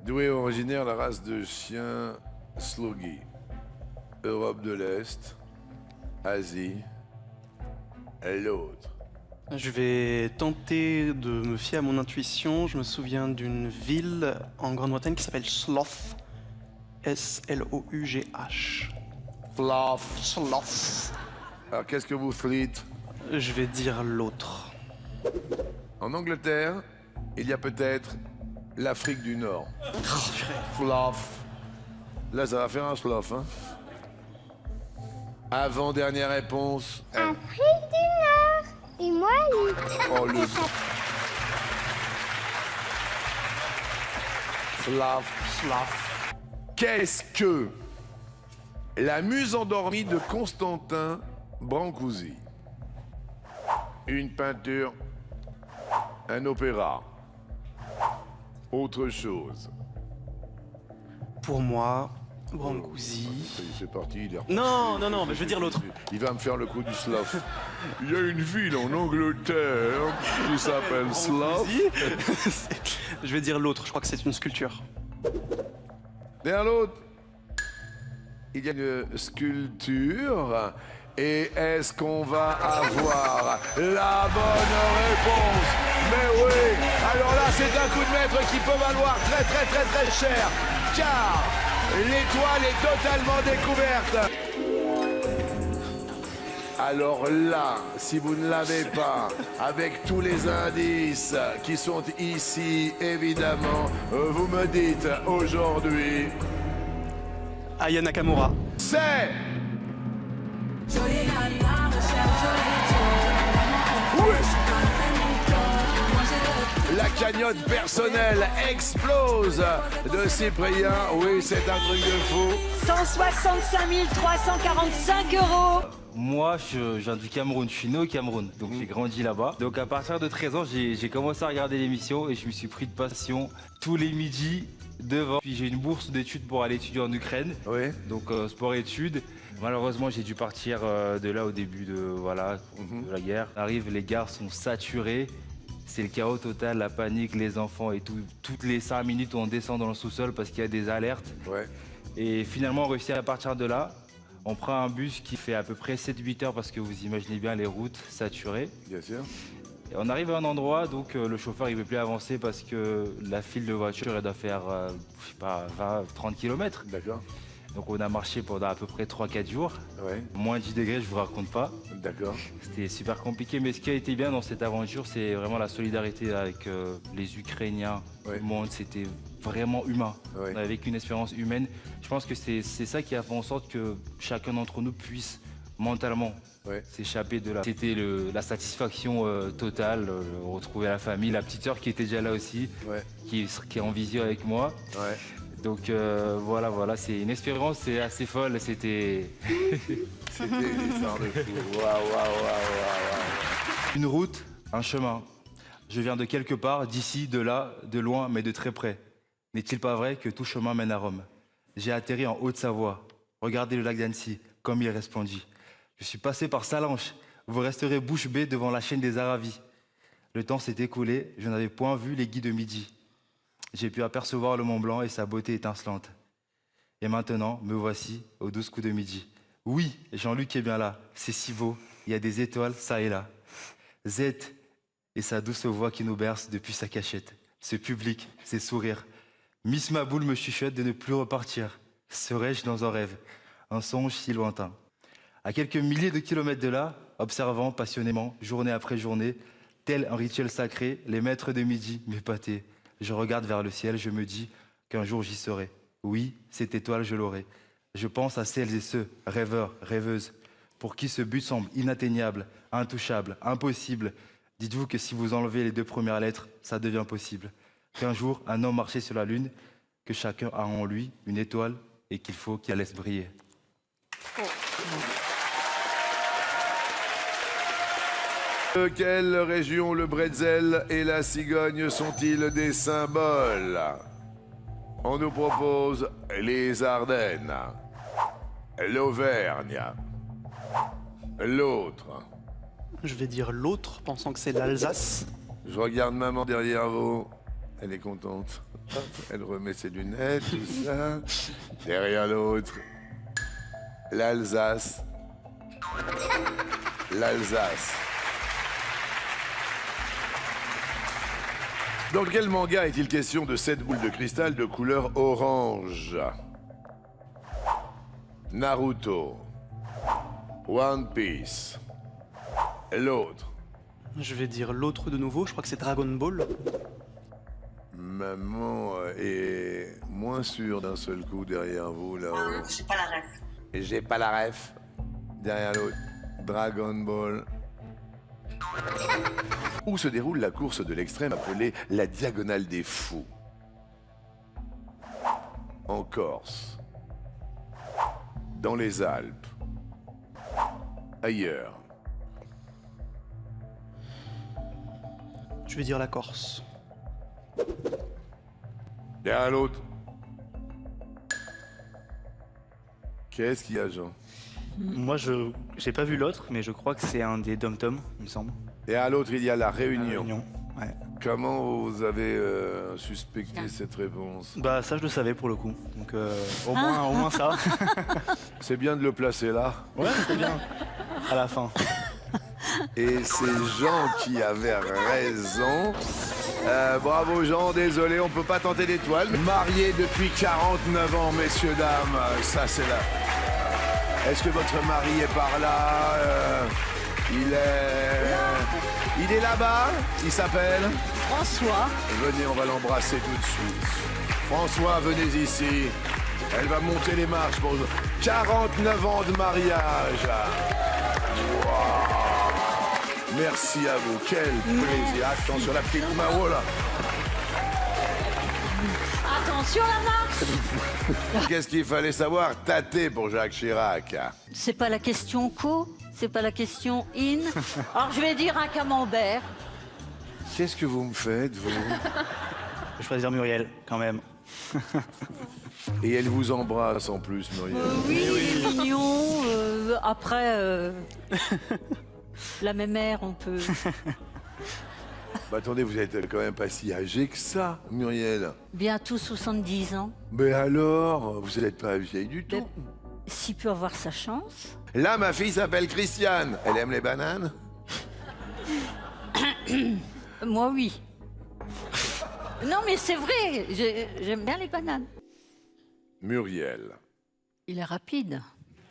D'où est originaire la race de chien Sloggy? Europe de l'Est, Asie, l'autre. Je vais tenter de me fier à mon intuition. Je me souviens d'une ville en Grande-Bretagne qui s'appelle Slough. S-L-O-U-G-H. Slough. Alors qu'est-ce que vous faites? Je vais dire l'autre. En Angleterre, il y a peut-être l'Afrique du Nord. Slough. Là, ça va faire un slough, hein? Avant-dernière réponse. Afrique du Nord. Et moi, Oh, le... Slough. Qu'est-ce que la muse endormie de Constantin Brancusi? Une peinture, un opéra, autre chose. Pour moi, Brancusi. C'est parti, il est reparti. Non, mais je veux dire l'autre. Il va me faire le coup du slough. Il y a une ville en Angleterre qui s'appelle Slough. Je vais dire l'autre, je crois que c'est une sculpture. Derrière l'autre, il y a une sculpture. Et est-ce qu'on va avoir la bonne réponse? Mais oui! Alors là, c'est un coup de maître qui peut valoir très cher. Car l'étoile est totalement découverte. Alors là, si vous ne l'avez pas, avec tous les indices qui sont ici, évidemment, vous me dites aujourd'hui... Aya Nakamura. C'est... La cagnotte personnelle explose de Cyprien. Oui, c'est un truc de fou. 165 345 €. Moi, je viens du Cameroun, je suis né au Cameroun, donc j'ai grandi là-bas. Donc à partir de 13 ans, j'ai commencé à regarder l'émission et je me suis pris de passion tous les midis devant. Puis j'ai une bourse d'études pour aller étudier en Ukraine, Oui. donc sport-études. Malheureusement, j'ai dû partir de là au début de la guerre. Arrive, les gares sont saturées. C'est le chaos total, la panique, les enfants et tout. Toutes les 5 minutes, on descend dans le sous-sol parce qu'il y a des alertes. Ouais. Et finalement, on réussit à partir de là. On prend un bus qui fait à peu près 7-8 heures parce que vous imaginez bien les routes saturées. Bien sûr. Et on arrive à un endroit, donc le chauffeur il veut plus avancer parce que la file de voitures elle doit faire, je sais pas, 20-30 km. D'accord. Donc on a marché pendant à peu près 3-4 jours. Ouais. Moins 10 degrés, je vous raconte pas. D'accord. C'était super compliqué, mais ce qui a été bien dans cette aventure, c'est vraiment la solidarité avec les Ukrainiens, Ouais. tout le monde. C'était vraiment humain. Ouais. On avait vécu une expérience humaine. Je pense que c'est ça qui a fait en sorte que chacun d'entre nous puisse mentalement s'échapper de là. C'était la satisfaction totale, retrouver la famille, la petite sœur qui était déjà là aussi, qui est en visio avec moi. Ouais. Donc voilà, c'est une expérience, c'est assez folle. C'était C'était une histoire de fou. Waouh. une route, un chemin. Je viens de quelque part, d'ici, de là, de loin, mais de très près. N'est-il pas vrai que tout chemin mène à Rome? J'ai atterri en Haute-Savoie. Regardez le lac d'Annecy, comme il resplendit. Je suis passé par Salanches. Vous resterez bouche bée devant la chaîne des Aravis. Le temps s'est écoulé, je n'avais point vu les guides de midi. J'ai pu apercevoir le Mont Blanc et sa beauté étincelante. Et maintenant, me voici aux 12 coups de midi. Oui, Jean-Luc est bien là. C'est si beau. Il y a des étoiles, ça et là. Z et sa douce voix qui nous berce depuis sa cachette. Ce public, ses sourires. Miss Maboule me chuchote de ne plus repartir. Serais-je dans un rêve, un songe si lointain? À quelques milliers de kilomètres de là, observant passionnément, journée après journée, tel un rituel sacré, les maîtres de midi m'épataient. Je regarde vers le ciel, je me dis qu'un jour j'y serai. Oui, cette étoile, je l'aurai. Je pense à celles et ceux, rêveurs, rêveuses, pour qui ce but semble inatteignable, intouchable, impossible. Dites-vous que si vous enlevez les 2 premières lettres, ça devient possible. Qu'un jour, un homme marchait sur la lune, que chacun a en lui une étoile et qu'il faut qu'il la laisse briller. De quelle région le bretzel et la cigogne sont-ils des symboles? On nous propose les Ardennes, l'Auvergne, l'autre. Je vais dire l'autre, pensant que c'est l'Alsace. Je regarde maman derrière vous, elle est contente. Hop, elle remet ses lunettes, tout ça. Derrière l'autre, l'Alsace. L'Alsace. Dans quel manga est-il question de 7 boules de cristal de couleur orange? Naruto. One Piece. L'autre. Je vais dire l'autre de nouveau, je crois que c'est Dragon Ball. Maman est moins sûre d'un seul coup derrière vous, là-haut. J'ai pas la ref. Et j'ai pas la ref. Derrière l'autre. Dragon Ball. Où se déroule la course de l'extrême appelée la Diagonale des Fous? En Corse. Dans les Alpes. Ailleurs. Je vais dire la Corse. Derrière l'autre. Qu'est-ce qu'il y a, Jean? Moi, j'ai pas vu l'autre, mais je crois que c'est un des dom-toms, il me semble. Et à l'autre, il y a la Réunion. Réunion, ouais. Comment vous avez suspecté cette réponse? Bah ça, je le savais pour le coup. Donc au moins ça. C'est bien de le placer là. Ouais, c'est bien. À la fin. Et c'est Jean qui avait raison. Bravo Jean, désolé, on peut pas tenter d'étoile. Marié depuis 49 ans, messieurs, dames. Ça, c'est là. Est-ce que votre mari est par là? Il est là-bas. Il s'appelle François. Venez, on va l'embrasser tout de suite. François, venez ici. Elle va monter les marches pour 49 ans de mariage. Wow. Merci à vous. Quel plaisir. Attention, la petite main. Oh là. Attention la marche. Qu'est-ce qu'il fallait savoir? Tâter pour Jacques Chirac. C'est pas la question co, c'est pas la question in. Alors je vais dire un camembert. Qu'est-ce que vous me faites, vous? Je vais choisir Muriel, quand même. Et elle vous embrasse en plus, Muriel. Oui, mignon. Après, la mémère, on peut. Bah, attendez, vous êtes quand même pas si âgé que ça, Muriel. Bientôt 70 ans. Mais alors, vous n'êtes pas vieille du tout. S'il peut avoir sa chance. Là, ma fille s'appelle Christiane. Elle aime les bananes? Moi, oui. Non, mais c'est vrai, j'aime bien les bananes. Muriel. Il est rapide.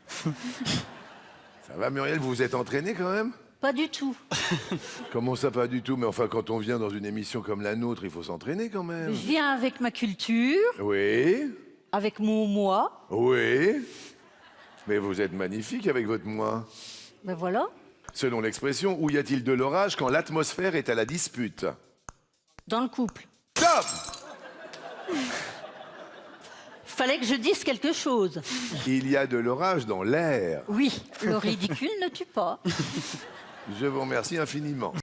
Ça va, Muriel, vous vous êtes entraînée quand même? Pas du tout. Comment ça, pas du tout? Mais enfin, quand on vient dans une émission comme la nôtre, il faut s'entraîner quand même. Je viens avec ma culture, Oui, avec mon moi. oui. Mais vous êtes magnifique avec votre moi. Ben voilà. Selon l'expression, où y a-t-il de l'orage quand l'atmosphère est à la dispute? Dans le couple. Stop! Fallait que je dise quelque chose. Il y a de l'orage dans l'air. Oui, le ridicule ne tue pas. Je vous remercie infiniment.